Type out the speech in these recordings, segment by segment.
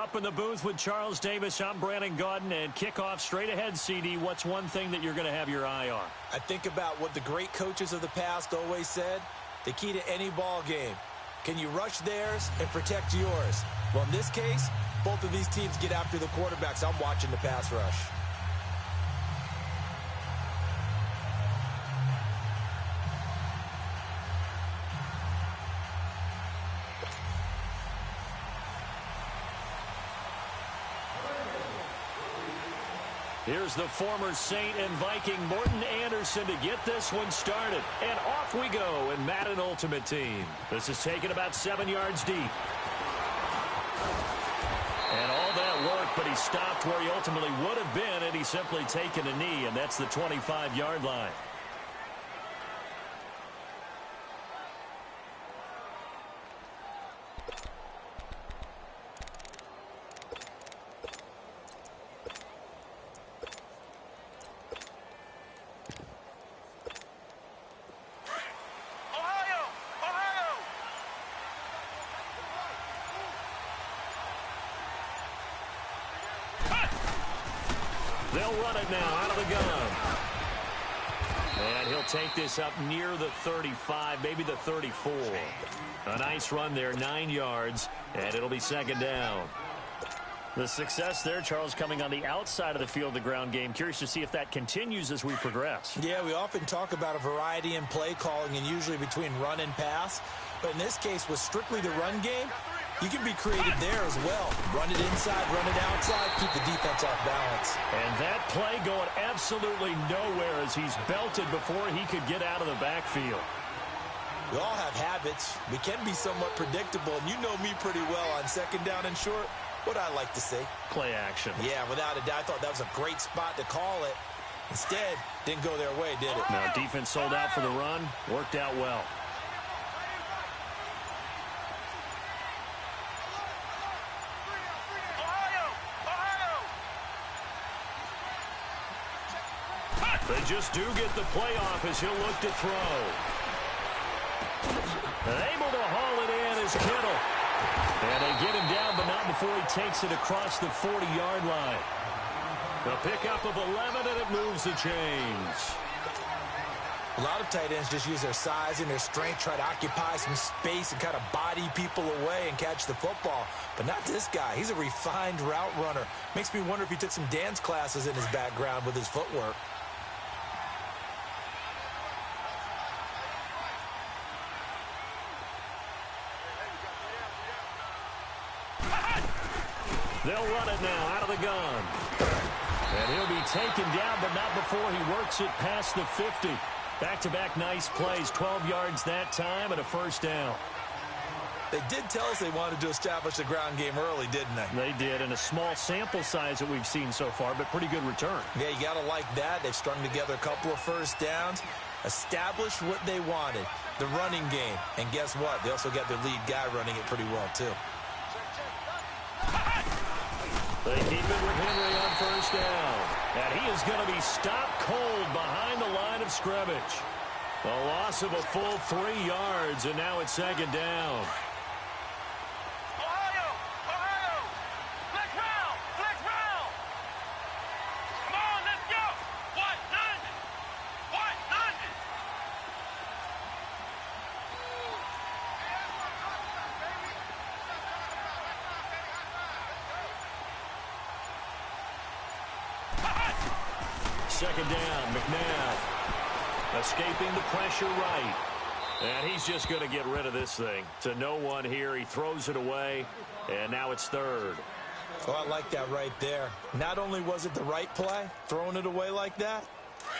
Up in the booth with Charles Davis, I'm Brandon Gaudin, and kickoff straight ahead, CD. What's one thing that you're going to have your eye on? I think about what the great coaches of the past always said. The key to any ball game. Can you rush theirs and protect yours? Well, in this case, both of these teams get after the quarterbacks. I'm watching the pass rush. Here's the former Saint and Viking Morton Anderson to get this one started. And off we go in Madden Ultimate Team. This is taken about 7 yards deep. And all that work, but he stopped where he ultimately would have been, and he's simply taken a knee, and that's the 25-yard line. They'll run it now out of the gun. And he'll take this up near the 35, maybe the 34. A nice run there, 9 yards, and it'll be second down. The success there, Charles, coming on the outside of the field, the ground game. Curious to see if that continues as we progress. Yeah, we often talk about a variety in play calling and usually between run and pass. But in this case, with strictly the run game, you can be creative there as well. Run it inside, run it outside, keep the defense off balance. And that play going absolutely nowhere as he's belted before he could get out of the backfield. We all have habits. We can be somewhat predictable, and you know me pretty well on second down and short. What I like to say. Play action. Yeah, without a doubt. I thought that was a great spot to call it. Instead, didn't go their way, did it? Now, defense sold out for the run. Worked out well. They just do get the play off as he'll look to throw. And able to haul it in is Kittle. And they get him down, but not before he takes it across the 40-yard line. A pickup of 11, and it moves the chains. A lot of tight ends just use their size and their strength, try to occupy some space and kind of body people away and catch the football. But not this guy. He's a refined route runner. Makes me wonder if he took some dance classes in his background with his footwork. They'll run it now out of the gun. And he'll be taken down, but not before he works it past the 50. Back-to-back nice plays, 12 yards that time and a first down. They did tell us they wanted to establish the ground game early, didn't they? They did, and a small sample size that we've seen so far, but pretty good return. Yeah, you got to like that. They've strung together a couple of first downs, established what they wanted, the running game. And guess what? They also got their lead guy running it pretty well, too. They keep it with Henry on first down. And he is going to be stopped cold behind the line of scrimmage. A loss of a full 3 yards, and now it's second down. Second down, McNabb escaping the pressure right. And he's just going to get rid of this thing. To no one here, he throws it away, and now it's third. Oh, I like that right there. Not only was it the right play, throwing it away like that,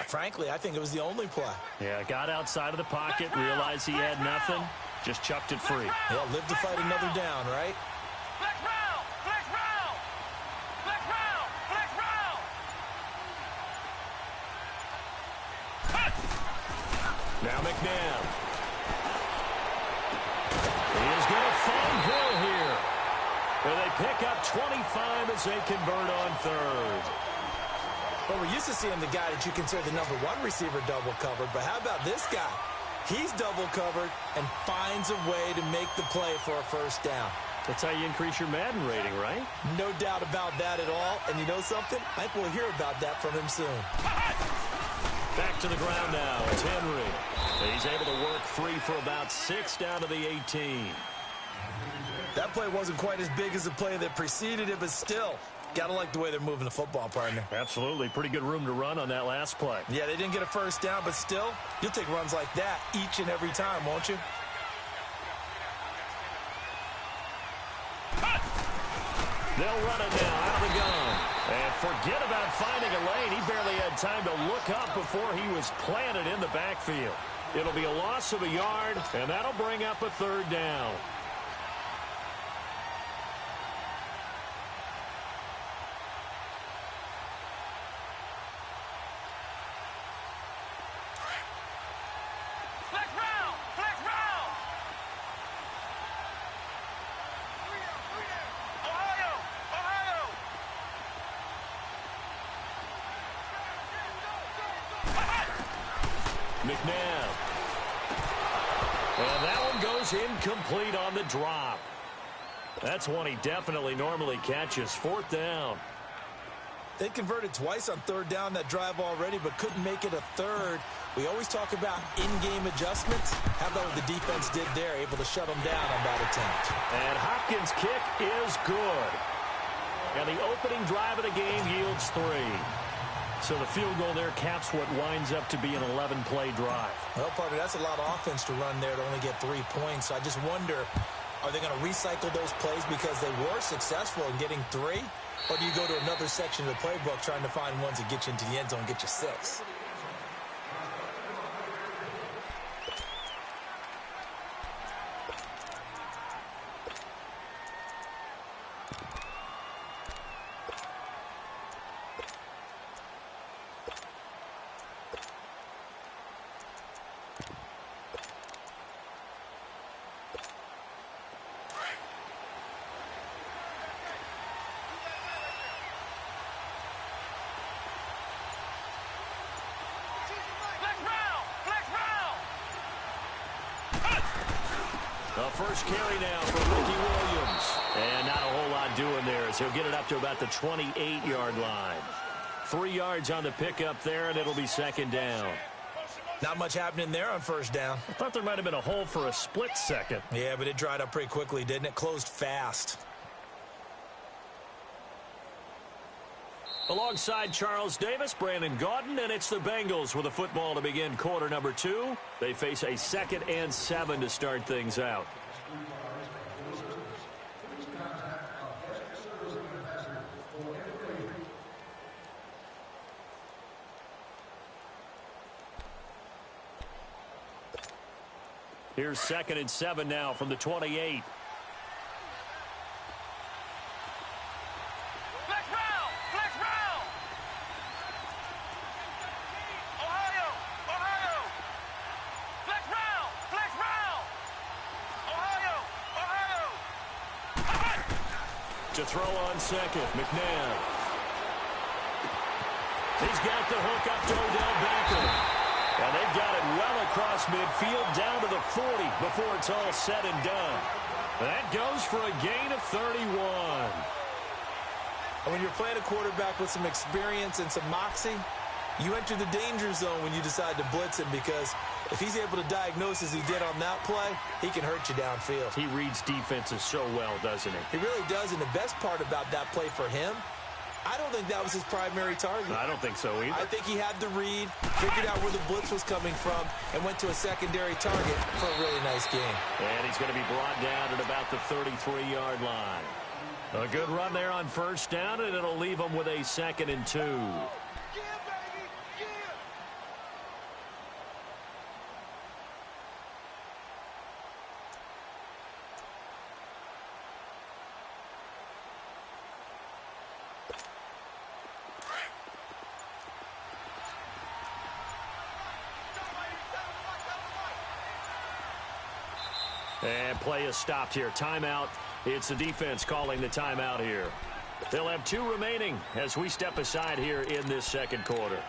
frankly, I think it was the only play. Yeah, got outside of the pocket, realized he had nothing, just chucked it free. Yeah, live to fight another down, right? Now McNabb. He is going to find Hill here. Where they pick up 25 as they convert on third. Well, we're used to seeing the guy that you consider the #1 receiver double covered, but how about this guy? He's double covered and finds a way to make the play for a first down. That's how you increase your Madden rating, right? No doubt about that at all. And you know something? I think we'll hear about that from him soon. Back to the ground now. It's Henry. He's able to work free for about 6 down to the 18. That play wasn't quite as big as the play that preceded it, but still, got to like the way they're moving the football, partner. Absolutely. Pretty good room to run on that last play. Yeah, they didn't get a first down, but still, you'll take runs like that each and every time, won't you? They'll run it now out of the gun. And forget about finding a lane. He barely had time to look up before he was planted in the backfield. It'll be a loss of a yard, and that'll bring up a 3rd down. McNabb. And that one goes incomplete on the drop. That's one he definitely normally catches. 4th down. They converted twice on 3rd down that drive already, but couldn't make it a 3rd. We always talk about in-game adjustments. How about what the defense did there, able to shut them down on that attempt. And Hopkins' kick is good. And the opening drive of the game yields 3. So the field goal there caps what winds up to be an 11-play drive. Well, partner, that's a lot of offense to run there to only get 3 points. So I just wonder, are they going to recycle those plays because they were successful in getting 3? Or do you go to another section of the playbook trying to find ones that get you into the end zone and get you 6? The first carry now for Ricky Williams. And not a whole lot doing there as he'll get it up to about the 28-yard line. 3 yards on the pickup there, and it'll be 2nd down. Not much happening there on 1st down. I thought there might have been a hole for a split second. Yeah, but it dried up pretty quickly, didn't it? Closed fast. Alongside Charles Davis, Brandon Gaudin, and it's the Bengals with a football to begin quarter number 2. They face a 2nd and 7 to start things out. Here's 2nd and 7 now from the 28. To throw on 2nd, McNabb. He's got the hook up to Odell Beckham. And they've got it well across midfield down to the 40 before it's all said and done. That goes for a gain of 31. And when you're playing a quarterback with some experience and some moxie, you enter the danger zone when you decide to blitz him, because if he's able to diagnose as he did on that play, he can hurt you downfield. He reads defenses so well, doesn't he? He really does, and the best part about that play for him, I don't think that was his primary target. I don't think so either. I think he had the read, figured out where the blitz was coming from, and went to a secondary target for a really nice game. And he's going to be brought down at about the 33-yard line. A good run there on 1st down, and it'll leave him with a 2nd and 2. And play is stopped here. Timeout. It's the defense calling the timeout here. They'll have 2 remaining as we step aside here in this 2nd quarter.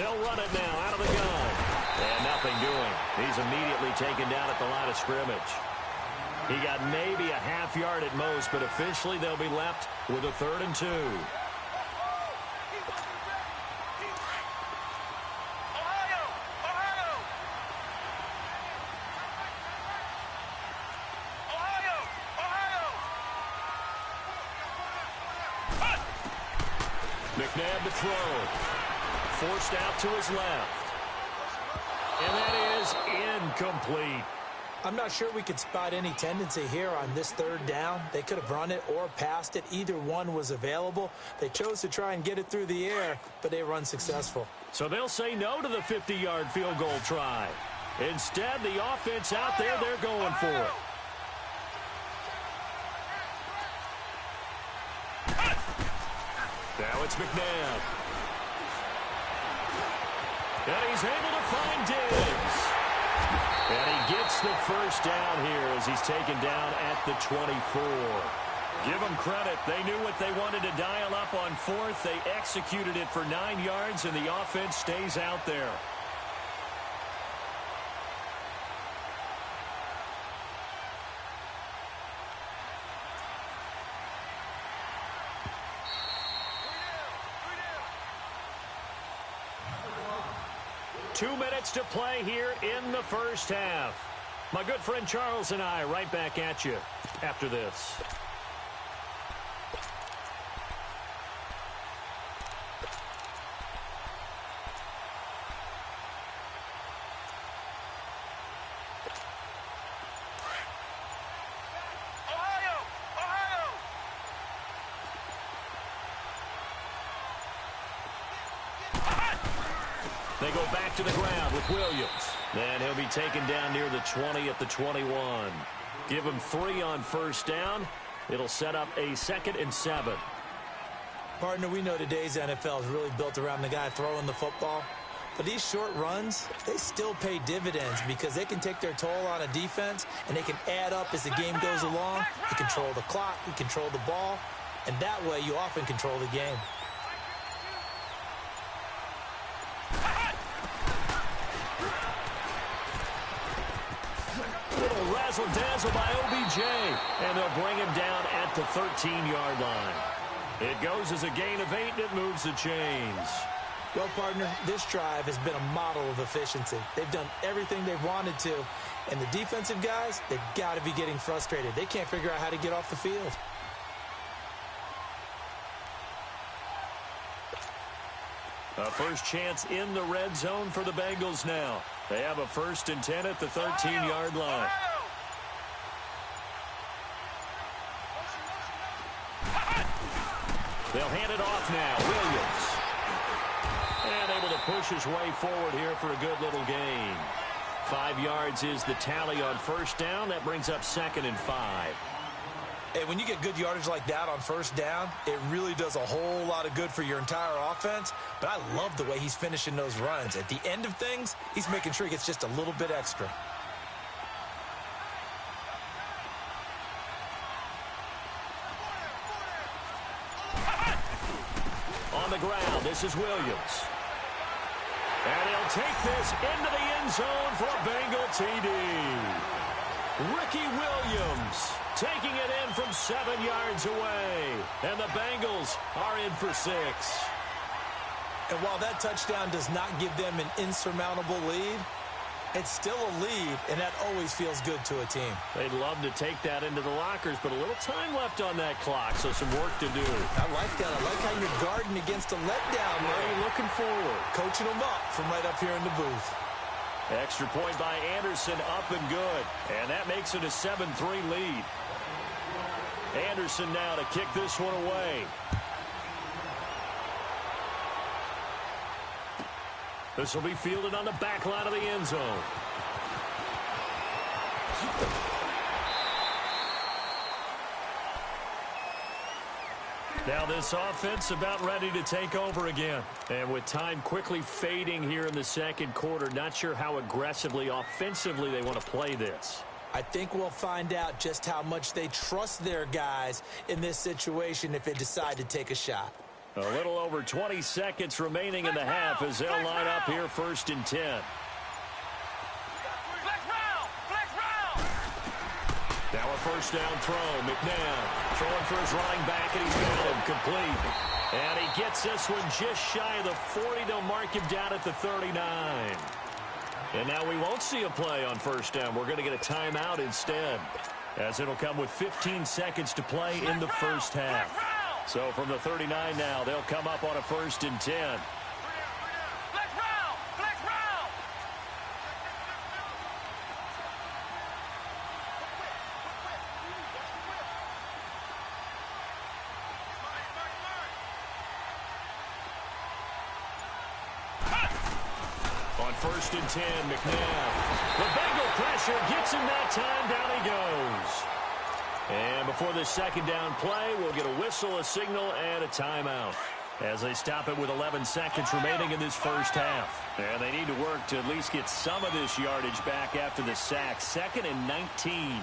They'll run it now out of the gun. And nothing doing. He's immediately taken down at the line of scrimmage. He got maybe a half yard at most, but officially they'll be left with a 3rd and 2. McNabb to throw. Forced out to his left. And that is incomplete. I'm not sure we could spot any tendency here on this 3rd down. They could have run it or passed it. Either one was available. They chose to try and get it through the air, but they were unsuccessful. So they'll say no to the 50-yard field goal try. Instead, the offense out there, they're going for it. Now it's McNabb. And he's able to find Diggs. And he gets the first down here as he's taken down at the 24. Give them credit. They knew what they wanted to dial up on 4th. They executed it for 9 yards, and the offense stays out there. Two minutes to play here in the first half. My good friend Charles and I right back at you after this. They go back to the ground with Williams. And he'll be taken down near the 20 at the 21. Give him 3 on first down. It'll set up a 2nd and 7. Partner, we know today's NFL is really built around the guy throwing the football. But these short runs, they still pay dividends because they can take their toll on a defense, and they can add up as the game goes along. You control the clock, you control the ball, and that way you often control the game. Razzle-dazzle by OBJ, and they'll bring him down at the 13-yard line. It goes as a gain of 8, and it moves the chains. Well, partner, this drive has been a model of efficiency. They've done everything they've wanted to, and the defensive guys, they've got to be getting frustrated. They can't figure out how to get off the field. A first chance in the red zone for the Bengals now. They have a 1st and 10 at the 13-yard line. They'll hand it off now. Williams. And able to push his way forward here for a good little gain. 5 yards is the tally on first down. That brings up 2nd and 5. Hey, when you get good yardage like that on first down, it really does a whole lot of good for your entire offense. But I love the way he's finishing those runs. At the end of things, he's making sure he gets just a little bit extra. On the ground, this is Williams. And he'll take this into the end zone for a Bengal TD. Ricky Williams taking it in from 7 yards away. And the Bengals are in for 6. And while that touchdown does not give them an insurmountable lead, it's still a lead, and that always feels good to a team. They'd love to take that into the lockers, but a little time left on that clock, so some work to do. I like that. I like how you're guarding against a letdown. Where are you looking forward? Coaching them up from right up here in the booth. Extra point by Anderson, up and good. And that makes it a 7-3 lead. Anderson now to kick this one away. This will be fielded on the back line of the end zone. Now this offense about ready to take over again. And with time quickly fading here in the second quarter, not sure how aggressively, offensively they want to play this. I think we'll find out just how much they trust their guys in this situation if they decide to take a shot. A little over 20 seconds remaining in the half as they'll line up here 1st and 10. Now a first down throw. McNabb throwing for his running back, and he's got him complete. And he gets this one just shy of the 40. They'll mark him down at the 39. And now we won't see a play on first down. We're going to get a timeout instead, as it'll come with 15 seconds to play in the first half. So from the 39 now, they'll come up on a 1st and 10. On 1st and 10, McNabb. The Bengal pressure gets him that time. Down he goes. And before this second down play, we'll get a whistle, a signal, and a timeout as they stop it with 11 seconds remaining in this first half. And they need to work to at least get some of this yardage back after the sack. 2nd and 19.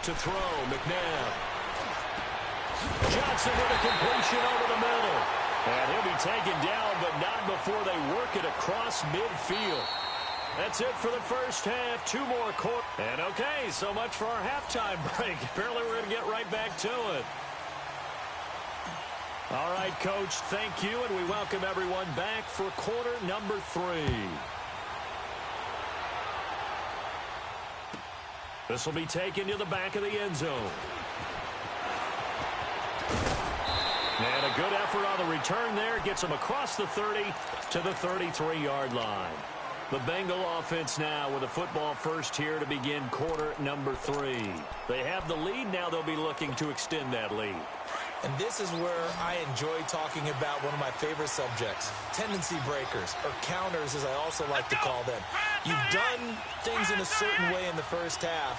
To throw, McNabb. Johnson with a completion over the middle. And he'll be taken down, but not before they work it across midfield. That's it for the first half. 2 more quarters. And okay, so much for our halftime break. Apparently we're going to get right back to it. All right, Coach, thank you, and we welcome everyone back for quarter number 3. This will be taken to the back of the end zone. And a good effort on the return there. Gets them across the 30 to the 33-yard line. The Bengal offense now with a football first here to begin quarter number 3. They have the lead. Now they'll be looking to extend that lead. And this is where I enjoy talking about one of my favorite subjects, tendency breakers, or counters as I also like to call them. You've done things in a certain way in the first half,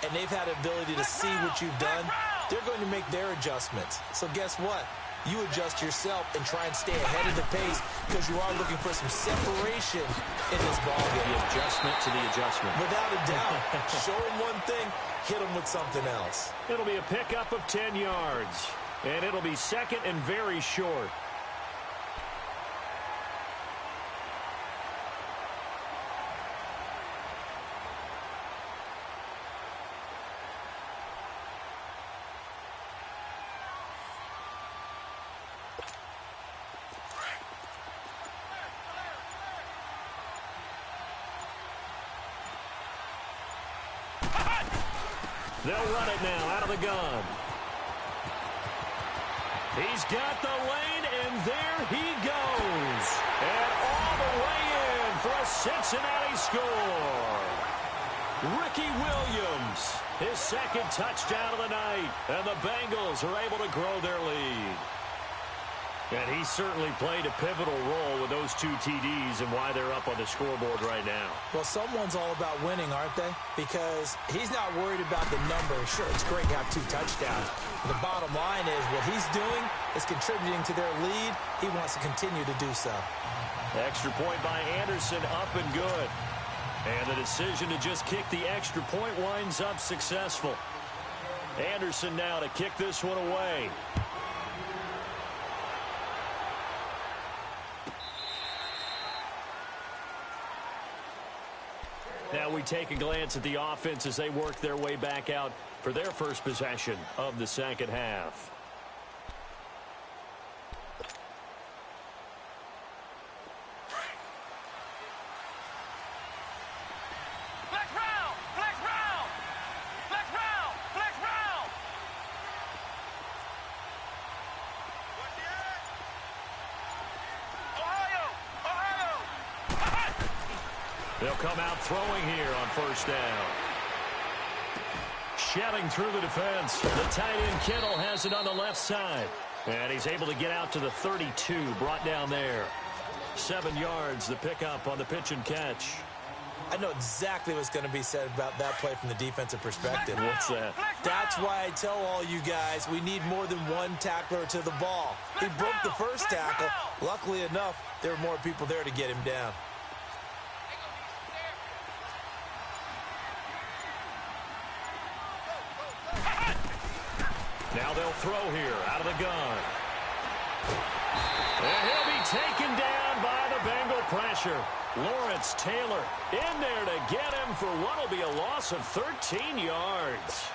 and they've had the ability to see what you've done. They're going to make their adjustments. So guess what? You adjust yourself and try and stay ahead of the pace because you are looking for some separation in this ballgame. The adjustment to the adjustment. Without a doubt. Show them one thing, hit them with something else. It'll be a pickup of 10 yards. And it'll be 2nd and very short. They'll run it now out of the gun. He's got the lane, and there he goes. And all the way in for a Cincinnati score. Ricky Williams, his 2nd touchdown of the night. And the Bengals are able to grow their lead. And he certainly played a pivotal role with those 2 TDs and why they're up on the scoreboard right now. Well, someone's all about winning, aren't they? Because he's not worried about the number. Sure, it's great to have 2 touchdowns. The bottom line is what he's doing is contributing to their lead. He wants to continue to do so. Extra point by Anderson, up and good. And the decision to just kick the extra point winds up successful. Anderson now to kick this one away. Now we take a glance at the offense as they work their way back out for their first possession of the second half. They'll come out throwing here on first down. Shelling through the defense. The tight end Kittle has it on the left side. And he's able to get out to the 32, brought down there. 7 yards, the pickup on the pitch and catch. I know exactly what's going to be said about that play from the defensive perspective. What's that? That's why I tell all you guys we need more than one tackler to the ball. He broke the first tackle. Luckily enough, there were more people there to get him down. Now they'll throw here out of the gun. And he'll be taken down by the Bengal pressure. Lawrence Taylor in there to get him for what will be a loss of 13 yards.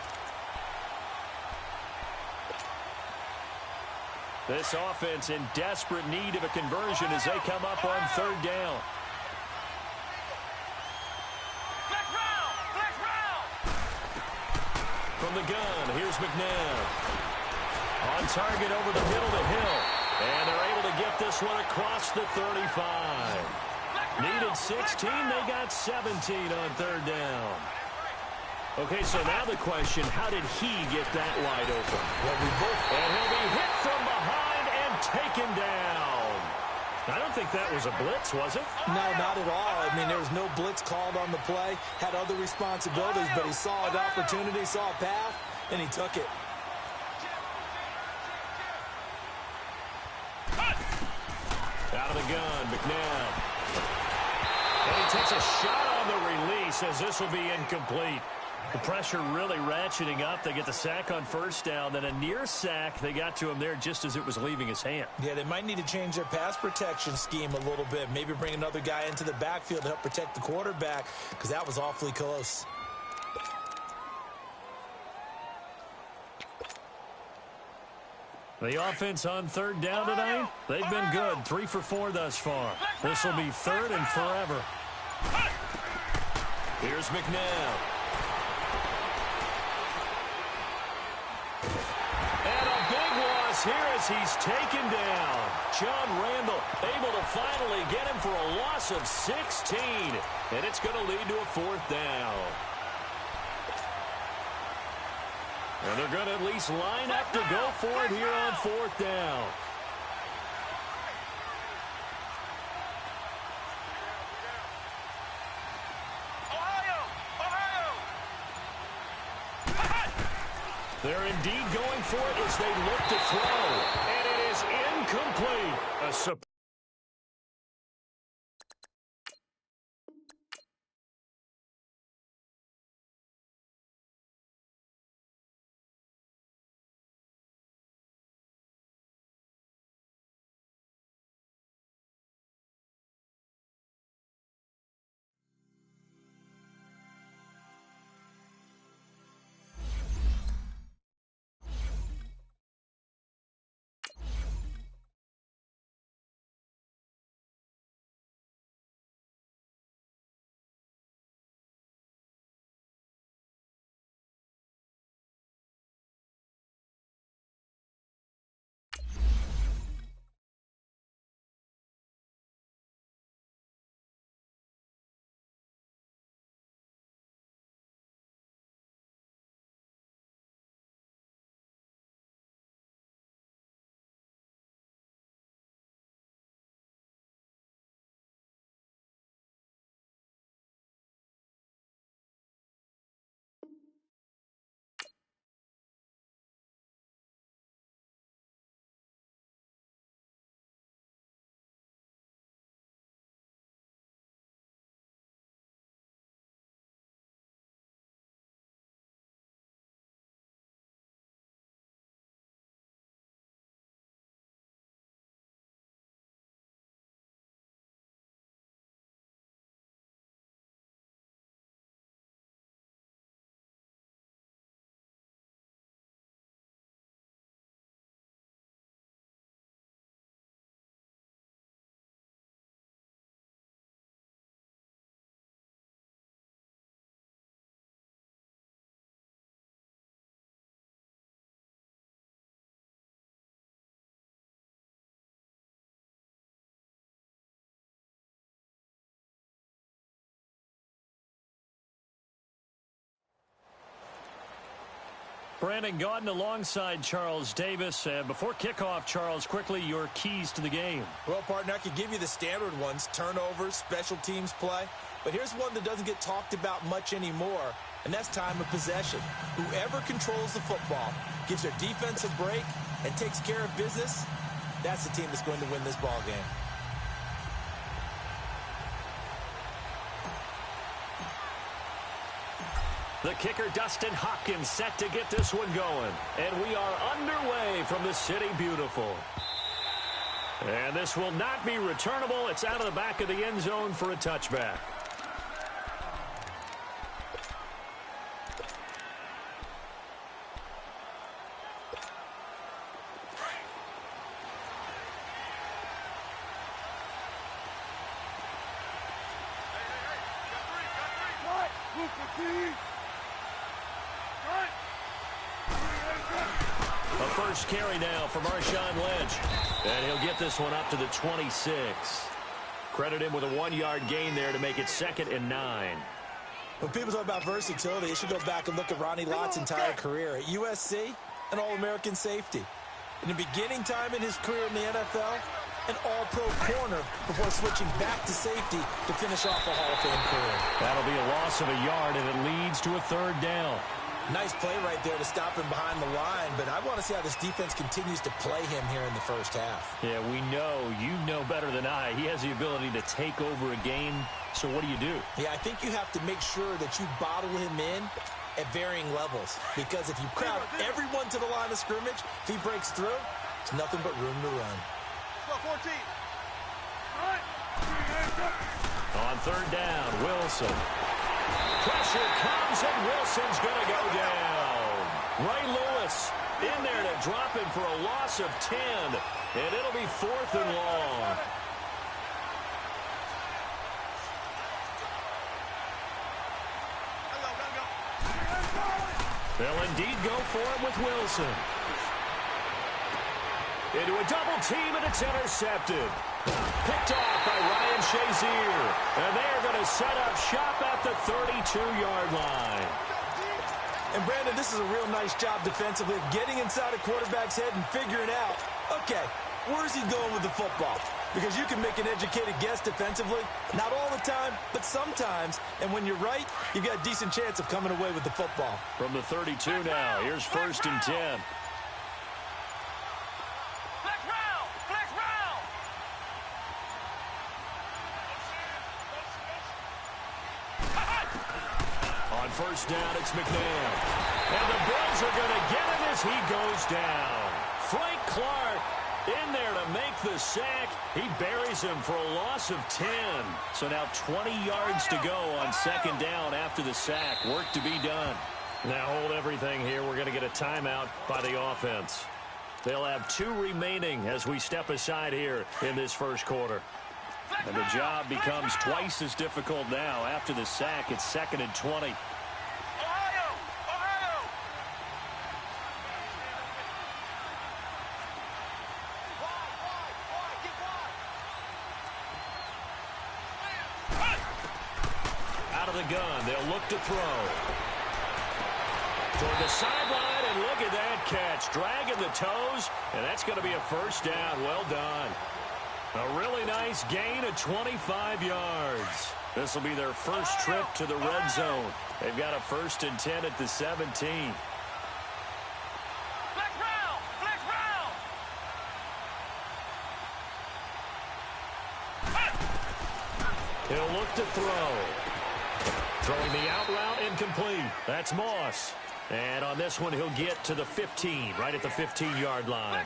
This offense in desperate need of a conversion as they come up on third down. From the gun, here's McNabb. On target over the middle to Hill. And they're able to get this one across the 35. Needed 16, they got 17 on third down. Okay, so now the question, how did he get that wide open? Well, and he'll be hit from behind and taken down. I don't think that was a blitz, was it? No, not at all. I mean, there was no blitz called on the play. Had other responsibilities, but he saw an opportunity, saw a path, and he took it. Out of the gun, McNabb. And he takes a shot on the release as this will be incomplete. The pressure really ratcheting up. They get the sack on first down, then a near sack. They got to him there just as it was leaving his hand. Yeah, they might need to change their pass protection scheme a little bit. Maybe bring another guy into the backfield to help protect the quarterback because that was awfully close. The offense on third down tonight, they've been good. 3 for 4 thus far. This will be third and forever. Here's McNabb. And a big loss here as he's taken down. John Randall able to finally get him for a loss of 16. And it's going to lead to a fourth down. And they're going to at least line up to go for it here on fourth down. They're indeed going for it as they look to throw. And it is incomplete. A surprise. Brandon Gaudin alongside Charles Davis. And before kickoff, Charles, quickly your keys to the game. Well, partner, I could give you the standard ones, turnovers, special teams play. But here's one that doesn't get talked about much anymore, and that's time of possession. Whoever controls the football, gives their defense a break, and takes care of business, that's the team that's going to win this ball game. The kicker, Dustin Hopkins, set to get this one going. And we are underway from the City Beautiful. And this will not be returnable. It's out of the back of the end zone for a touchback. A first carry now for Marshawn Lynch. And he'll get this one up to the 26. Credit him with a 1-yard gain there to make it 2nd and 9. When people talk about versatility, you should go back and look at Ronnie Lott's entire career. At USC, an All-American safety. In the beginning time in his career in the NFL, an All-Pro corner before switching back to safety to finish off a Hall of Fame career. That'll be a loss of a yard, and it leads to a 3rd down. Nice play right there to stop him behind the line, but I want to see how this defense continues to play him here in the first half. Yeah, we know. You know better than I. He has the ability to take over a game, so what do you do? Yeah, I think you have to make sure that you bottle him in at varying levels, because if you crowd everyone to the line of scrimmage, if he breaks through, it's nothing but room to run. 14. On 3rd down, Wilson. Pressure comes, and Wilson's going to go down. Ray Lewis in there to drop him for a loss of 10, and it'll be 4th and long. They'll indeed go for it with Wilson. Into a double team, and it's intercepted. Picked off by Ryan Shazier. And they're going to set up shop at the 32-yard line. And, Brandon, this is a real nice job defensively of getting inside a quarterback's head and figuring out, okay, where's he going with the football? Because you can make an educated guess defensively. Not all the time, but sometimes. And when you're right, you've got a decent chance of coming away with the football. From the 32 now, here's 1st and 10. On 1st down, it's McNair. And the Bills are going to get him as he goes down. Frank Clark in there to make the sack. He buries him for a loss of 10. So now 20 yards to go on 2nd down after the sack. Work to be done. Now hold everything here. We're going to get a timeout by the offense. They'll have 2 remaining as we step aside here in this first quarter. And the job becomes twice as difficult now after the sack. It's 2nd and 20. Out of the gun, they'll look to throw. Toward the sideline, and look at that catch. Dragging the toes, and that's going to be a 1st down. Well done. A really nice gain of 25 yards. This will be their first trip to the red zone. They've got a 1st and 10 at the 17. He'll look to throw. Throwing the out route, incomplete. That's Moss. And on this one, he'll get to the 15, right at the 15-yard line.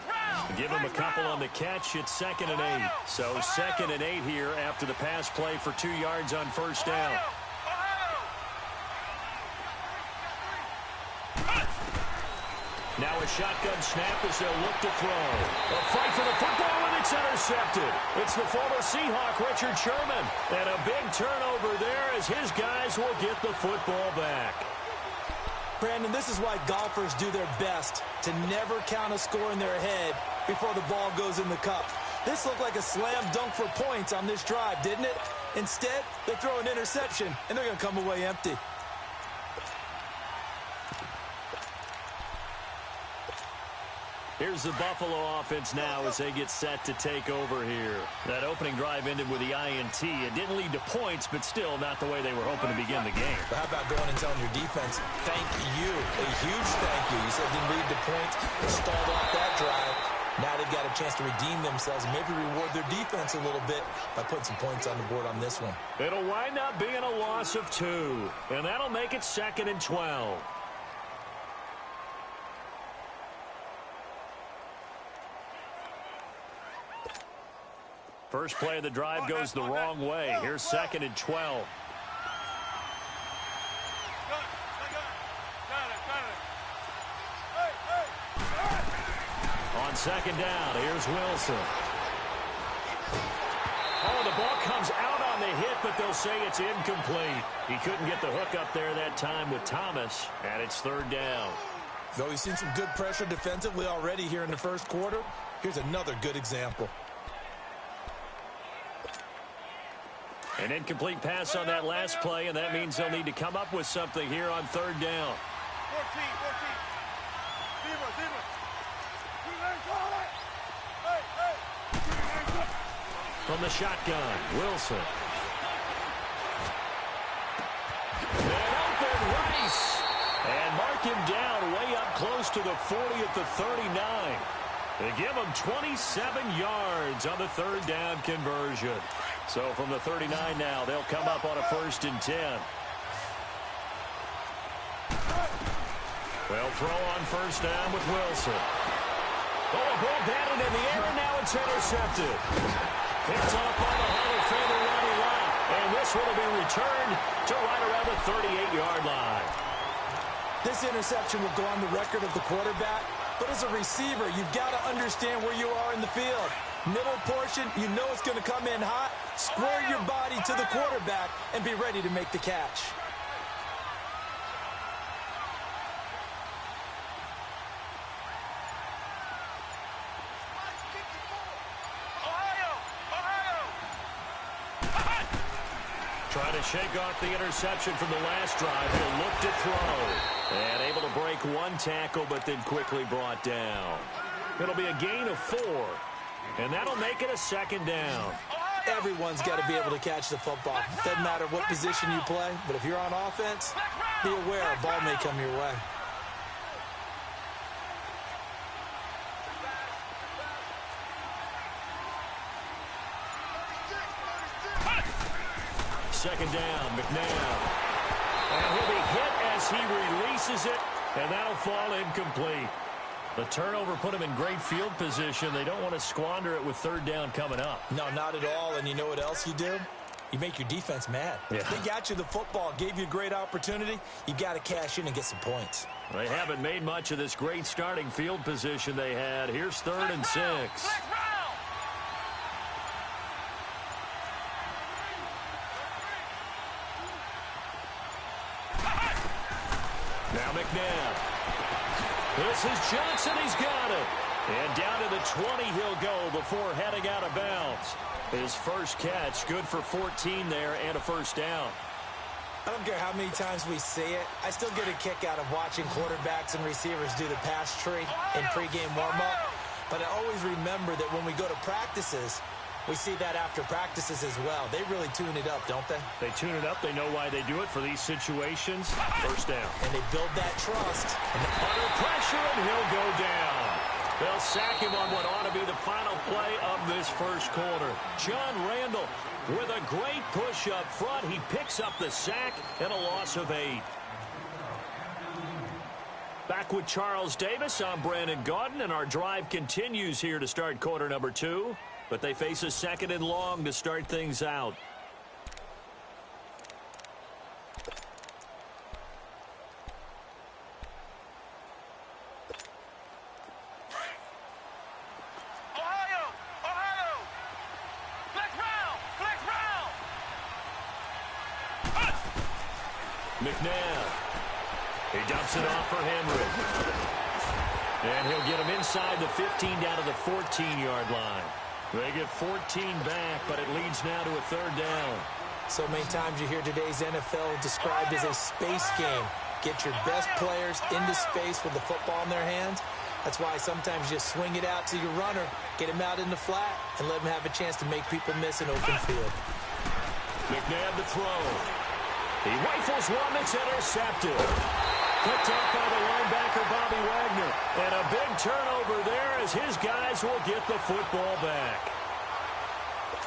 Give him a couple on the catch. It's 2nd and 8. So 2nd and 8 here after the pass play for 2 yards on 1st down. Now a shotgun snap as they'll look to throw. A fight for the football, and it's intercepted. It's the former Seahawk, Richard Sherman. And a big turnover there as his guys will get the football back. Brandon, this is why golfers do their best to never count a score in their head before the ball goes in the cup. This looked like a slam dunk for points on this drive, didn't it? Instead, they throw an interception, and they're going to come away empty. here's the Buffalo offense now as they get set to take over here. That opening drive ended with the INT. It didn't lead to points, but still not the way they were hoping to begin the game. But how about going and telling your defense, thank you, a huge thank you. You said it didn't lead to points. They stalled off that drive. Now they've got a chance to redeem themselves and maybe reward their defense a little bit by putting some points on the board on this one. It'll wind up being a loss of 2, and that'll make it 2nd and 12. First play of the drive goes the wrong way. Here's 2nd and 12. On 2nd down, here's Wilson. Oh, the ball comes out on the hit, but they'll say it's incomplete. He couldn't get the hook up there that time with Thomas, and it's 3rd down. Though he's seen some good pressure defensively already here in the first quarter, here's another good example. An incomplete pass on that last play, and that means they'll need to come up with something here on 3rd down. 14. From the shotgun, Wilson. And open Rice. And mark him down way up close to the 40 at the 39. They give him 27 yards on the 3rd down conversion. So from the 39 now, they'll come up on a 1st and 10. They'll throw on 1st down with Wilson. Oh, a ball batted in the air, and now it's intercepted. Picked off by the Hall of Famer Ronnie Lott. And this one will be returned to right around the 38-yard line. This interception will go on the record of the quarterback, but as a receiver, you've got to understand where you are in the field. Middle portion, you know it's going to come in hot. Square your body to the quarterback and be ready to make the catch. Trying to shake off the interception from the last drive. He'll look to throw. And able to break one tackle, but then quickly brought down. It'll be a gain of 4. And that'll make it a 2nd down. Everyone's got to be able to catch the football. Doesn't matter what position you play, but if you're on offense, be aware a ball may come your way. Second down, McNabb. And he'll be hit as he releases it, and that'll fall incomplete. The turnover put him in great field position. They don't want to squander it with 3rd down coming up. No, not at all. And you know what else you do? You make your defense mad. Yeah. They got you the football, gave you a great opportunity. You got to cash in and get some points. They haven't made much of this great starting field position they had. Here's 3rd and 6. Now McNabb. This is Johnson. He's got it. And down to the 20 he'll go before heading out of bounds. His first catch, good for 14 there and a 1st down. I don't care how many times we see it. I still get a kick out of watching quarterbacks and receivers do the pass tree in pregame warm-up. But I always remember that when we go to practices, we see that after practices as well. They really tune it up, don't they? They tune it up. They know why they do it for these situations. 1st down. And they build that trust. Under pressure, and he'll go down. They'll sack him on what ought to be the final play of this first quarter. John Randall with a great push up front. He picks up the sack and a loss of 8. Back with Charles Davis, I'm Brandon Gaudin, and our drive continues here to start quarter number 2. But they face a 2nd and long to start things out. McNabb. He dumps it off for Henry. And he'll get him inside the 15 down to the 14-yard line. They get 14 back, but it leads now to a 3rd down. So many times you hear today's NFL described as a space game. Get your best players into space with the football in their hands. That's why sometimes you just swing it out to your runner, get him out in the flat, and let him have a chance to make people miss an open field. McNabb to throw. He rifles one that's intercepted. Picked up by the linebacker, Bobby Wagner. And a big turnover there as his guys will get the football back.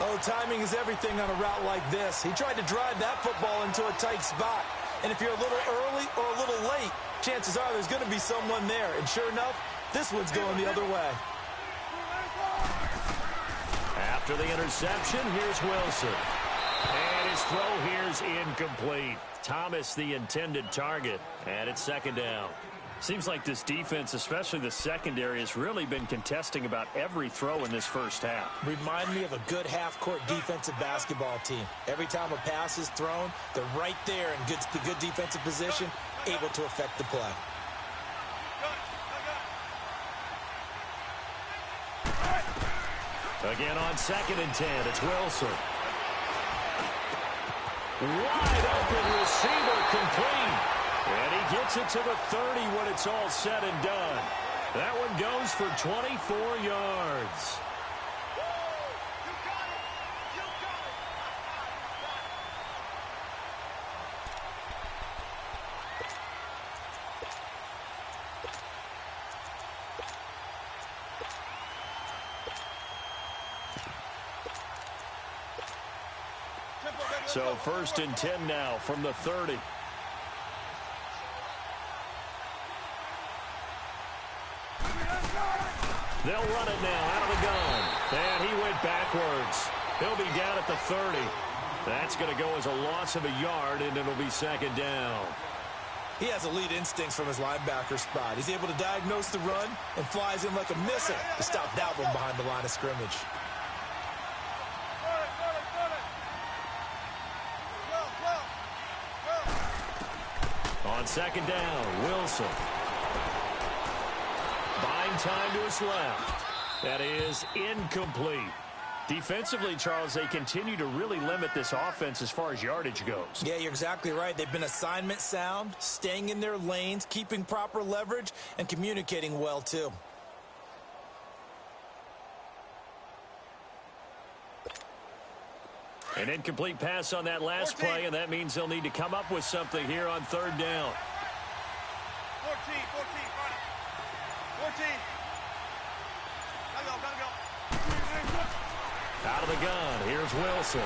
Oh, timing is everything on a route like this. He tried to drive that football into a tight spot. And if you're a little early or a little late, chances are there's going to be someone there. And sure enough, this one's going the other way. After the interception, here's Wilson. And his throw here's incomplete. Thomas the intended target, and it's second down. Seems like this defense, especially the secondary, has really been contesting about every throw in this first half. Remind me of a good half-court defensive basketball team. Every time a pass is thrown, they're right there in good defensive position, able to affect the play. Again on 2nd and 10, it's Wilson. Wide open receiver complete. And he gets it to the 30 when it's all said and done. That one goes for 24 yards. So 1st and 10 now from the 30. They'll run it now out of the gun. And he went backwards. He'll be down at the 30. That's going to go as a loss of a yard, and it'll be second down. He has elite instincts from his linebacker spot. He's able to diagnose the run and flies in like a missile to stop that one behind the line of scrimmage. On 2nd down, Wilson. Buying time to his left. That is incomplete. Defensively, Charles, they continue to really limit this offense as far as yardage goes. Yeah, you're exactly right. They've been assignment sound, staying in their lanes, keeping proper leverage, and communicating well, too. An incomplete pass on that last play, and that means they'll need to come up with something here on 3rd down. 14, 14. Gotta go. Out of the gun, here's Wilson.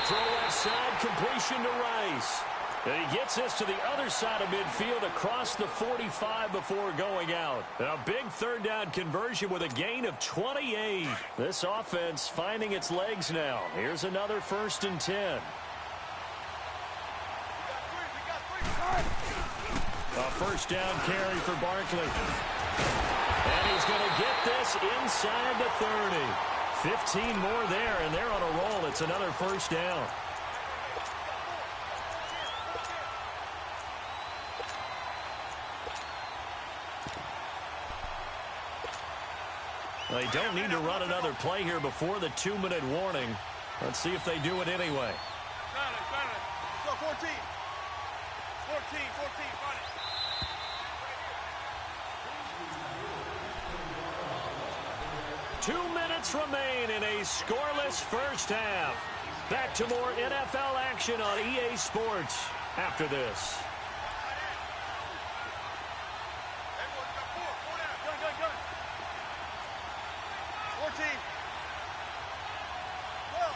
Throw left side, completion to Rice. And he gets this to the other side of midfield across the 45 before going out. A big 3rd down conversion with a gain of 28. This offense finding its legs now. Here's another 1st and 10. A 1st down carry for Barkley. And he's going to get this inside the 30. 15 more there, and they're on a roll. It's another 1st down. They don't need to run another play here before the 2-minute warning. Let's see if they do it anyway. Go, 14. 14, run it. Two minutes remain in a scoreless first half. Back to more NFL action on EA Sports after this. Gun. 14. Well.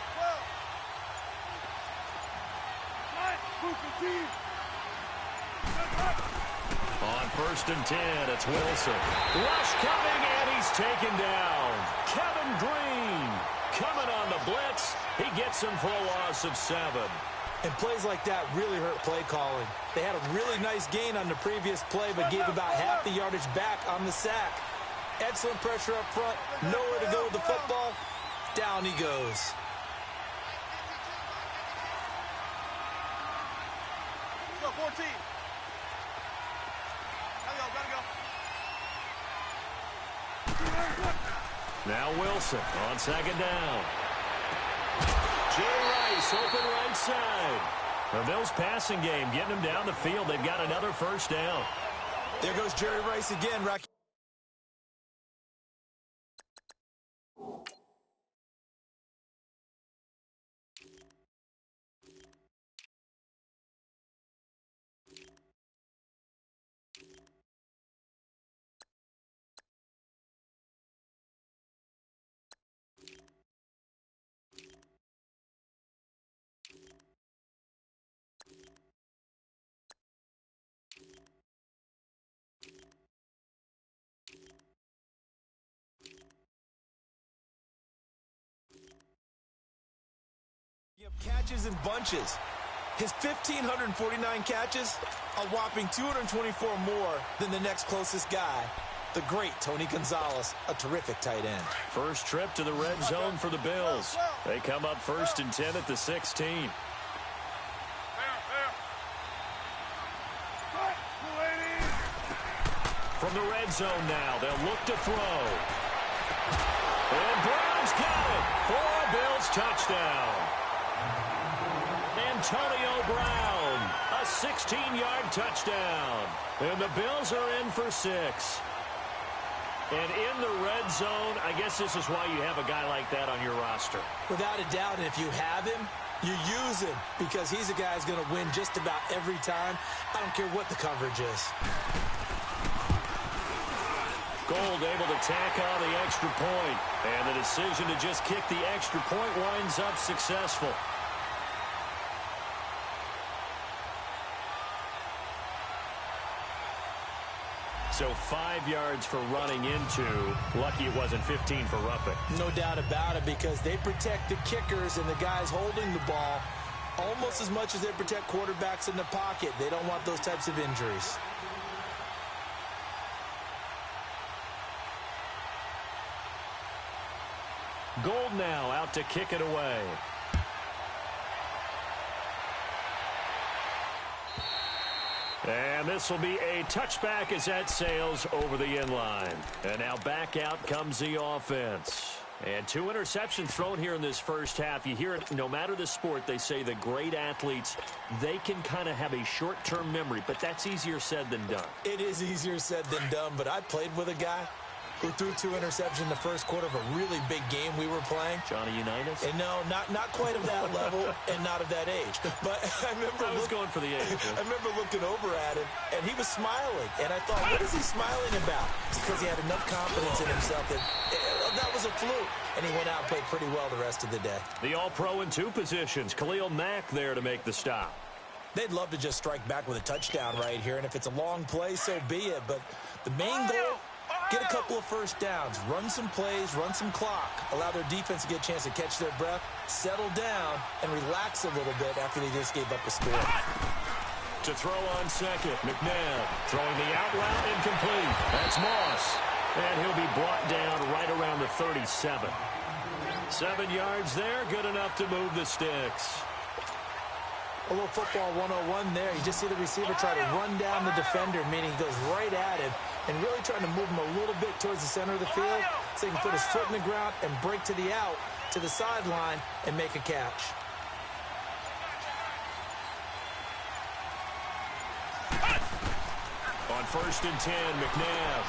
On 1st and 10, it's Wilson. Rush coming, and he's taken down. Kevin Green coming on the blitz. He gets him for a loss of 7. And plays like that really hurt play calling. They had a really nice gain on the previous play, but gave about half the yardage back on the sack. Excellent pressure up front. Nowhere to go with the football. Down he goes. Go, 14. Gotta go. Now Wilson on 2nd down. Jay Rice open right side. The Bills passing game getting them down the field. They've got another 1st down. There goes Jerry Rice again, Rocky. Catches in bunches. His 1,549 catches, a whopping 224 more than the next closest guy, the great Tony Gonzalez, a terrific tight end. First trip to the red zone for the Bills. They come up 1st and 10 at the 16. From the red zone now, they'll look to throw. And Brown's got it for a Bills touchdown. Antonio Brown, a 16-yard touchdown. And the Bills are in for 6. And in the red zone, I guess this is why you have a guy like that on your roster. Without a doubt, and if you have him, you use him because he's a guy who's going to win just about every time. I don't care what the coverage is. Gold able to tack on the extra point. And the decision to just kick the extra point winds up successful. So 5 yards for running into. Lucky it wasn't 15 for roughing. No doubt about it, because they protect the kickers and the guys holding the ball almost as much as they protect quarterbacks in the pocket. They don't want those types of injuries. Gold now out to kick it away. And this will be a touchback as that sails over the end line. And now back out comes the offense. And 2 interceptions thrown here in this first half. You hear it, no matter the sport, they say the great athletes, they can kind of have a short-term memory, but that's easier said than done. It is easier said than done, but I played with a guy who threw 2 interceptions in the first quarter of a really big game we were playing. Johnny Unitas? And no, not quite of that level and not of that age. But I was going for the age. I remember looking over at him, and he was smiling. And I thought, what is he smiling about? It's because he had enough confidence in himself that that was a fluke. And he went out and played pretty well the rest of the day. The all-pro in 2 positions. Khalil Mack there to make the stop. They'd love to just strike back with a touchdown right here. And if it's a long play, so be it. But the main goal, get a couple of first downs, run some plays, run some clock, allow their defense to get a chance to catch their breath, settle down, and relax a little bit after they just gave up a score. To throw on second, McNabb throwing the out route incomplete. That's Moss. And he'll be brought down right around the 37. 7 yards there, good enough to move the sticks. A little football 101 there. You just see the receiver try to run down the defender, meaning he goes right at him and really trying to move him a little bit towards the center of the field so he can put his foot in the ground and break to the out, to the sideline, and make a catch. On 1st and 10, McNabb.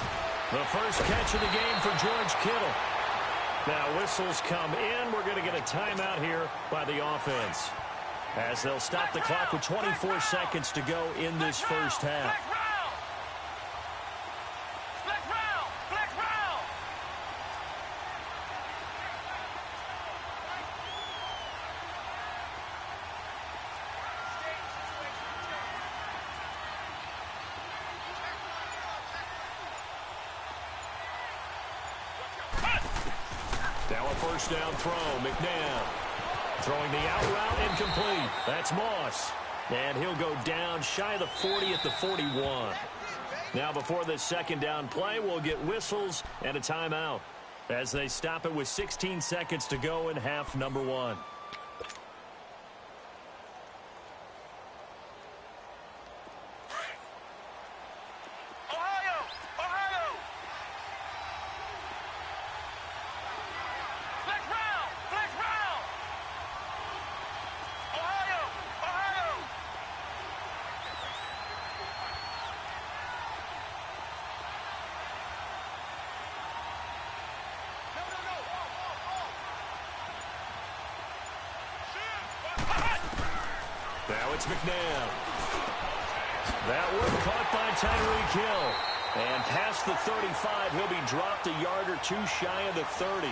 The first catch of the game for George Kittle. Now whistles come in. We're going to get a timeout here by the offense, as they'll stop the clock with 24 seconds to go in this first half. Now a first down throw, McNabb. Throwing the out route incomplete. That's Moss. And he'll go down shy of the 40 at the 41. Now before this second down play, we'll get whistles and a timeout as they stop it with 16 seconds to go in half number 1. it's McNabb. That one caught by Tyreek Hill. And past the 35, he'll be dropped a yard or two shy of the 30.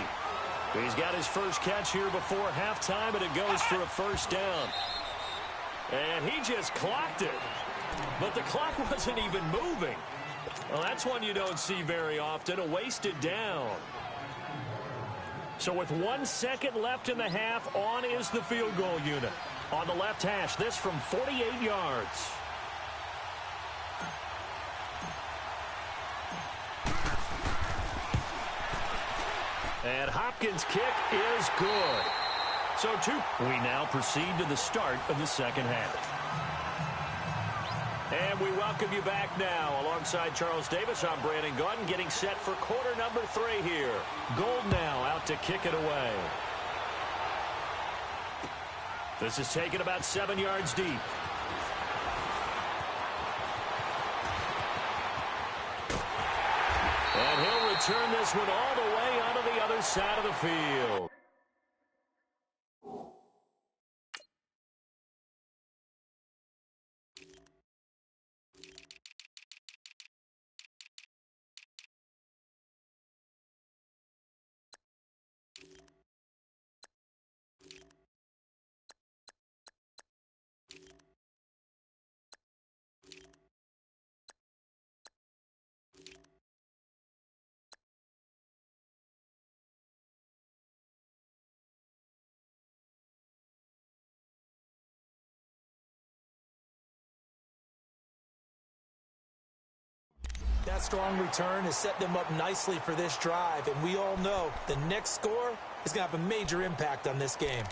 He's got his first catch here before halftime, and it goes for a first down. And he just clocked it. But the clock wasn't even moving. Well, that's one you don't see very often, a wasted down. So with 1 second left in the half, on is the field goal unit. On the left hash, this from 48 yards. And Hopkins' kick is good. So we now proceed to the start of the second half. And we welcome you back now. Alongside Charles Davis, I'm Brandon Gaudin, getting set for quarter number 3 here. Gold now out to kick it away. This is taken about 7 yards deep. And he'll return this one all the way onto the other side of the field. That strong return has set them up nicely for this drive, and we all know the next score is going to have a major impact on this game.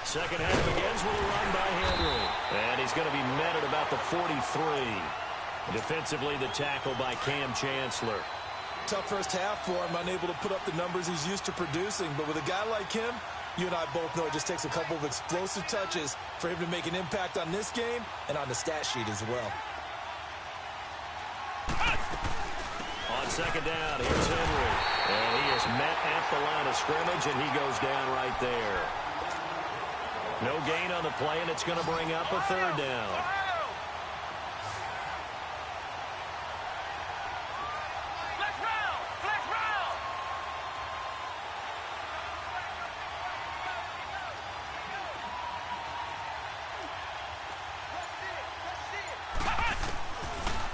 Second half begins with a run by Henry. And he's going to be met at about the 43. Defensively, the tackle by Cam Chancellor. Tough first half for him, unable to put up the numbers he's used to producing. But with a guy like him, you and I both know it just takes a couple of explosive touches for him to make an impact on this game and on the stat sheet as well. On second down, here's Henry. And he is met at the line of scrimmage, and he goes down right there. No gain on the play, and it's going to bring up a third down.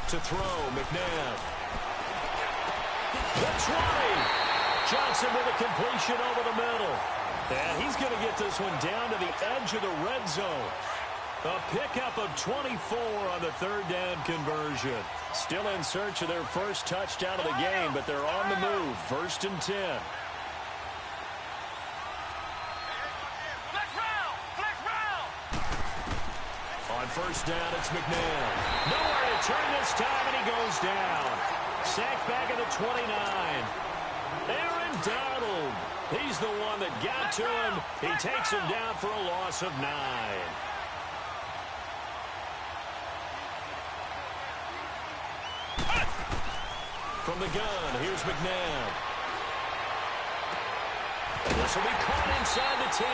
To throw, McNabb. The 20. Johnson with a completion over the middle. And he's going to get this one down to the edge of the red zone. A pickup of 24 on the third down conversion. Still in search of their first touchdown of the game, but they're on the move. 1st and 10. On first down, it's McNabb. Nowhere to turn this time, and he goes down. Sacked back at the 29. Aaron Donald. He's the one that got to him. He takes him down for a loss of 9. From the gun, here's McNabb. This will be caught inside the 10.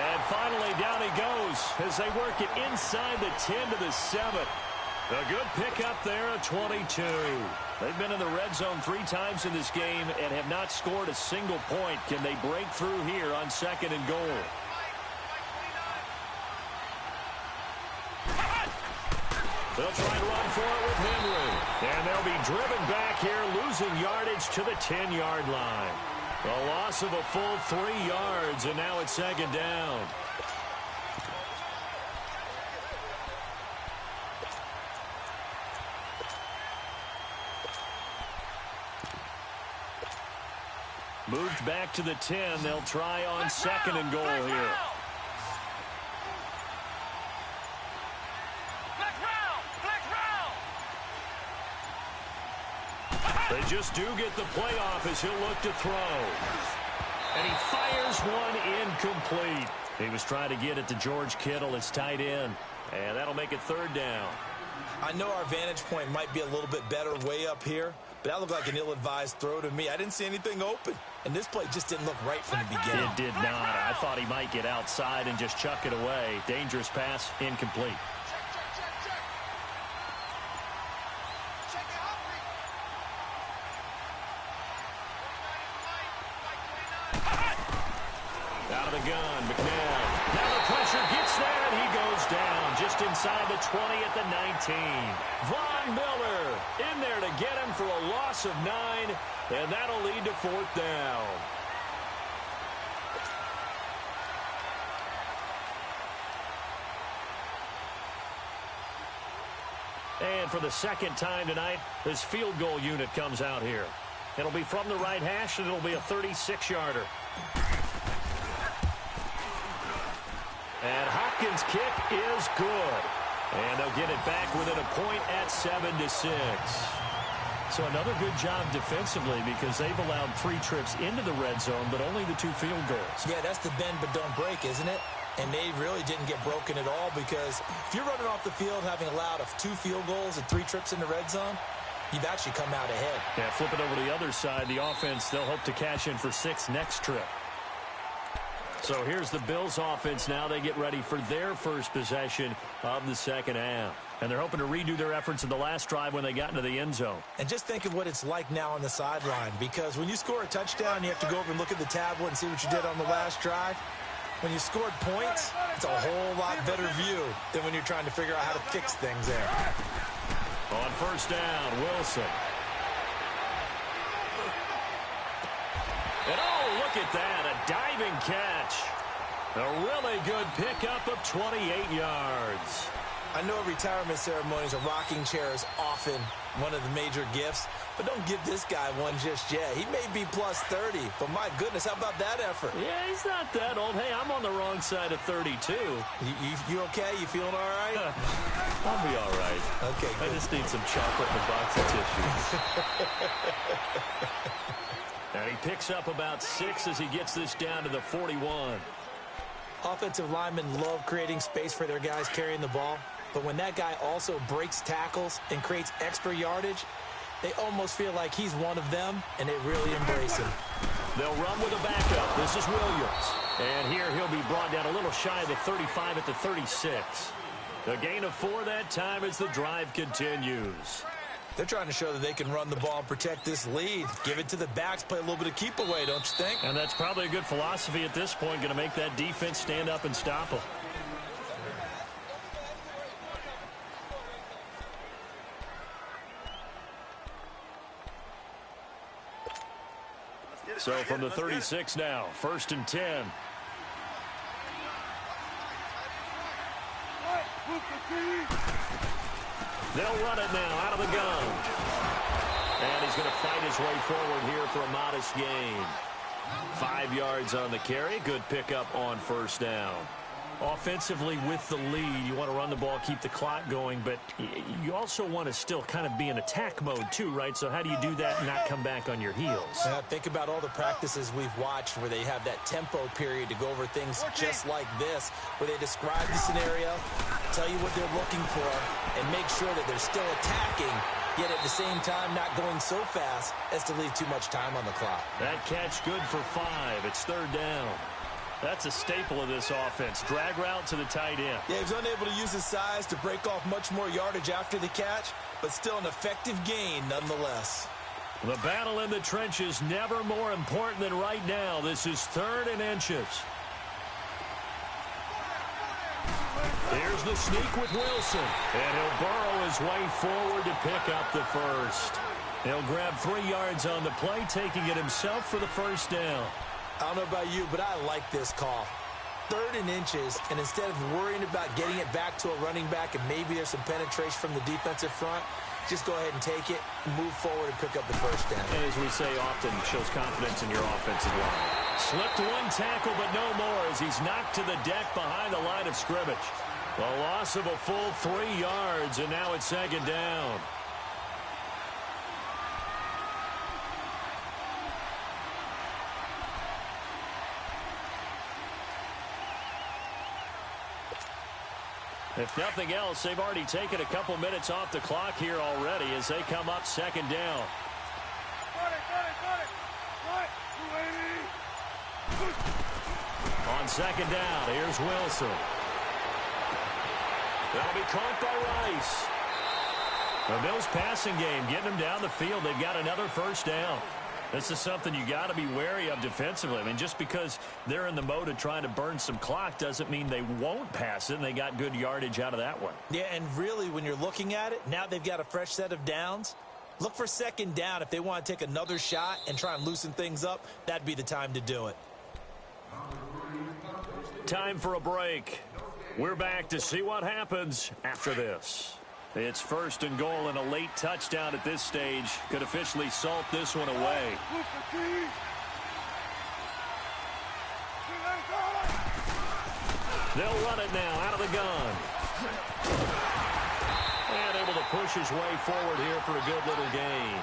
And finally, down he goes as they work it inside the 10 to the 7. A good pickup there, a 22. They've been in the red zone 3 times in this game and have not scored a single point. Can they break through here on 2nd and goal? They'll try to run for it with Henry. And they'll be driven back here, losing yardage to the 10-yard line. A loss of a full 3 yards, and now it's 2nd down. Moved back to the 10. They'll try on 2nd and goal here. They just do get the playoff as he'll look to throw. And he fires one incomplete. He was trying to get it to George Kittle, his tight end. And that'll make it third down. I know our vantage point might be a little bit better way up here, but that looked like an ill-advised throw to me. I didn't see anything open, and this play just didn't look right from the beginning. It did not. I thought he might get outside and just chuck it away. Dangerous pass, incomplete. Out of the gun, McNabb. Now the pressure gets there, and he goes down just inside the 20 at the 19. Von Miller in there to get him for a loss of 9, and that'll lead to fourth down. And for the second time tonight, this field goal unit comes out here. It'll be from the right hash, and it'll be a 36-yarder. And Hopkins' kick is good. And they'll get it back within a point at 7-6. So another good job defensively because they've allowed 3 trips into the red zone, but only the 2 field goals. Yeah, that's the bend but don't break, isn't it? And they really didn't get broken at all because if you're running off the field having allowed 2 field goals and 3 trips in the red zone, you've actually come out ahead. Yeah, flip it over to the other side. The offense, they'll hope to cash in for 6 next trip. So here's the Bills offense now. They get ready for their first possession of the second half. And they're hoping to redo their efforts in the last drive when they got into the end zone. And just think of what it's like now on the sideline, because when you score a touchdown, you have to go over and look at the tablet and see what you did on the last drive. When you scored points, it's a whole lot better view than when you're trying to figure out how to fix things there. On first down, Wilson. And oh, look at that, a diving catch. A really good pickup of 28 yards. I know retirement ceremonies, a rocking chair is often one of the major gifts, but don't give this guy one just yet. He may be plus 30, but my goodness, how about that effort? Yeah, he's not that old. Hey, I'm on the wrong side of 32. You okay? You feeling all right? I'll be all right. Okay, good. I just need some chocolate and a box of tissues. And he picks up about 6 as he gets this down to the 41. Offensive linemen love creating space for their guys carrying the ball, but when that guy also breaks tackles and creates extra yardage, they almost feel like he's one of them, and they really embrace him. They'll run with a backup. This is Williams. And here he'll be brought down a little shy of the 35 at the 36. A gain of 4 that time as the drive continues. They're trying to show that they can run the ball and protect this lead. Give it to the backs, play a little bit of keep away, don't you think? And that's probably a good philosophy at this point, going to make that defense stand up and stop them. So from the 36 now, 1st and 10. They'll run it now out of the gun. And he's going to fight his way forward here for a modest gain. 5 yards on the carry. Good pickup on first down. Offensively with the lead, you want to run the ball, keep the clock going, but you also want to still kind of be in attack mode too, right? So how do you do that and not come back on your heels? Think about all the practices we've watched where they have that tempo period to go over things just like this, where they describe the scenario, tell you what they're looking for, and make sure that they're still attacking, yet at the same time not going so fast as to leave too much time on the clock. That catch good for 5. It's 3rd down. That's a staple of this offense. Drag route to the tight end. Yeah, he was unable to use his size to break off much more yardage after the catch, but still an effective gain nonetheless. The battle in the trenches never more important than right now. This is 3rd and inches. Here's the sneak with Wilson. And he'll burrow his way forward to pick up the first. He'll grab 3 yards on the play, taking it himself for the first down. I don't know about you, but I like this call. 3rd and inches, and instead of worrying about getting it back to a running back and maybe there's some penetration from the defensive front, just go ahead and take it, move forward, and pick up the first down. And as we say often, shows confidence in your offensive line. Slipped 1 tackle, but no more as he's knocked to the deck behind the line of scrimmage. A loss of a full 3 yards, and now it's 2nd down. If nothing else, they've already taken a couple minutes off the clock here already as they come up second down. On second down, here's Wilson. That'll be caught by Rice. The Bills passing game, getting them down the field. They've got another first down. This is something you got to be wary of defensively. I mean, just because they're in the mode of trying to burn some clock doesn't mean they won't pass it, and they got good yardage out of that one. Yeah, and really, when you're looking at it, now they've got a fresh set of downs. Look for second down. If they want to take another shot and try and loosen things up, that'd be the time to do it. Time for a break. We're back to see what happens after this. It's first and goal, and a late touchdown at this stage could officially salt this one away. They'll run it now out of the gun. And able to push his way forward here for a good little gain.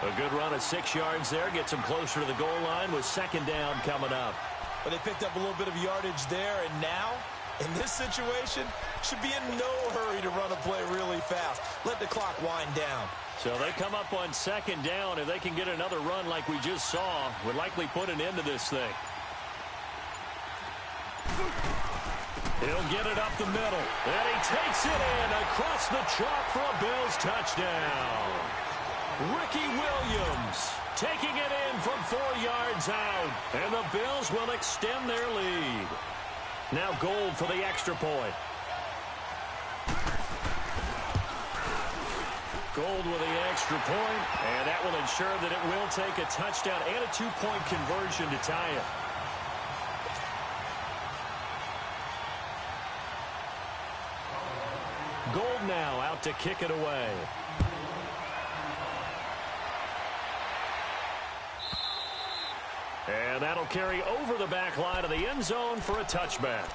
A good run at 6 yards there. Gets him closer to the goal line with second down coming up. But they picked up a little bit of yardage there, and now, in this situation, should be in no hurry to run a play really fast. Let the clock wind down. So they come up on second down. If they can get another run like we just saw, would likely put an end to this thing. He'll get it up the middle. And he takes it in across the chalk for a Bills touchdown. Ricky Williams taking it in from 4 yards out. And the Bills will extend their lead. Now Gold for the extra point. Gold with the extra point, and that will ensure that it will take a touchdown and a 2-point conversion to tie it. Gold now out to kick it away. And that'll carry over the back line of the end zone for a touchback.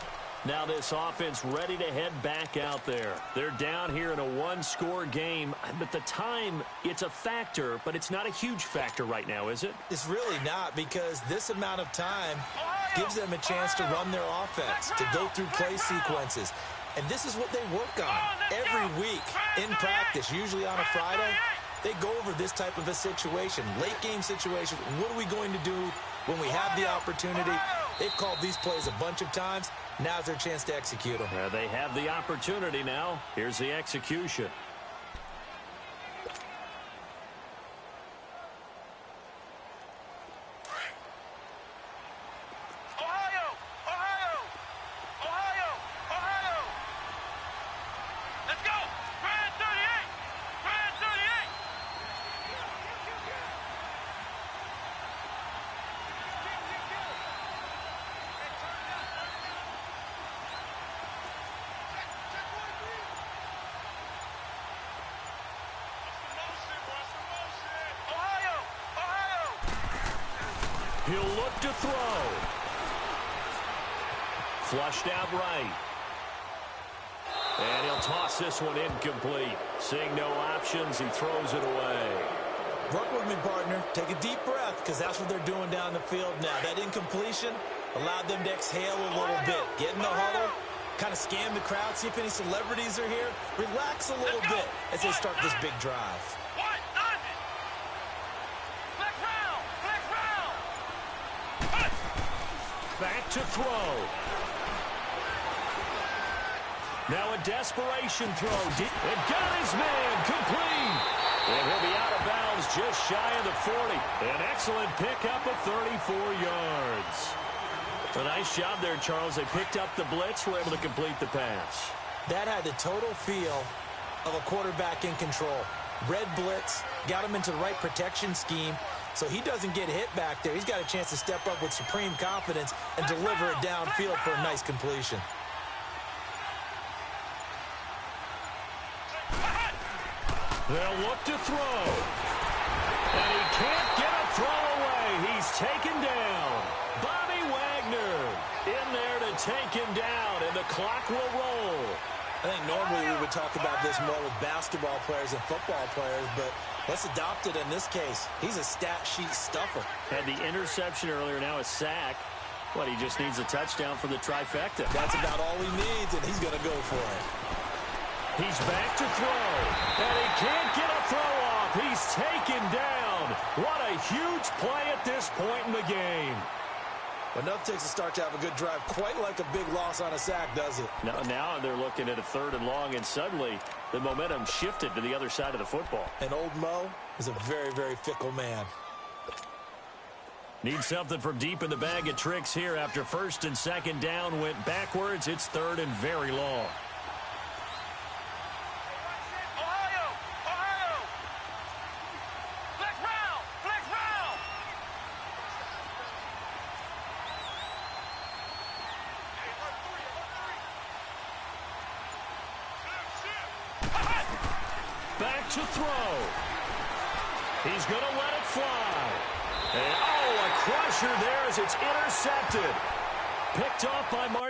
Now this offense ready to head back out there. They're down here in a one-score game. But the time, it's a factor, but it's not a huge factor right now, is it? It's really not, because this amount of time gives them a chance to run their offense, to go through play sequences. And this is what they work on every week in practice, usually on a Friday. They go over this type of a situation, late game situation. What are we going to do when we have the opportunity? They've called these plays a bunch of times. Now's their chance to execute them. They have the opportunity now. Here's the execution. He'll look to throw. Flushed out right. And he'll toss this one incomplete. Seeing no options, he throws it away. Work with me, partner. Take a deep breath, because that's what they're doing down the field now. That incompletion allowed them to exhale a little bit. Get in the huddle, kind of scan the crowd, see if any celebrities are here. Relax a little bit as they start this big drive. Back to throw. Now a desperation throw. And got his man complete. And he'll be out of bounds just shy of the 40. An excellent pickup of 34 yards. A nice job there, Charles. They picked up the blitz, were able to complete the pass. That had the total feel of a quarterback in control. Red blitz, got him into the right protection scheme, so he doesn't get hit back there. He's got a chance to step up with supreme confidence and deliver it downfield for a nice completion. They'll look to throw. And he can't get a throw away. He's taken down. Bobby Wagner in there to take him down, and the clock will roll. I think normally we would talk about this more with basketball players and football players, but let's adopt it in this case. He's a stat sheet stuffer. Had the interception earlier, now a sack. Well, he just needs a touchdown for the trifecta. That's about all he needs, and he's going to go for it. He's back to throw, and he can't get a throw off. He's taken down. What a huge play at this point in the game. Enough takes to start to have a good drive. Quite like a big loss on a sack, does it? Now they're looking at a 3rd and long, and suddenly the momentum shifted to the other side of the football. And old Mo is a very, very fickle man. Need something from deep in the bag of tricks here after 1st and 2nd down went backwards. It's 3rd and very long. Back to throw. He's going to let it fly. And, a crusher there as it's intercepted. Picked off by Mark.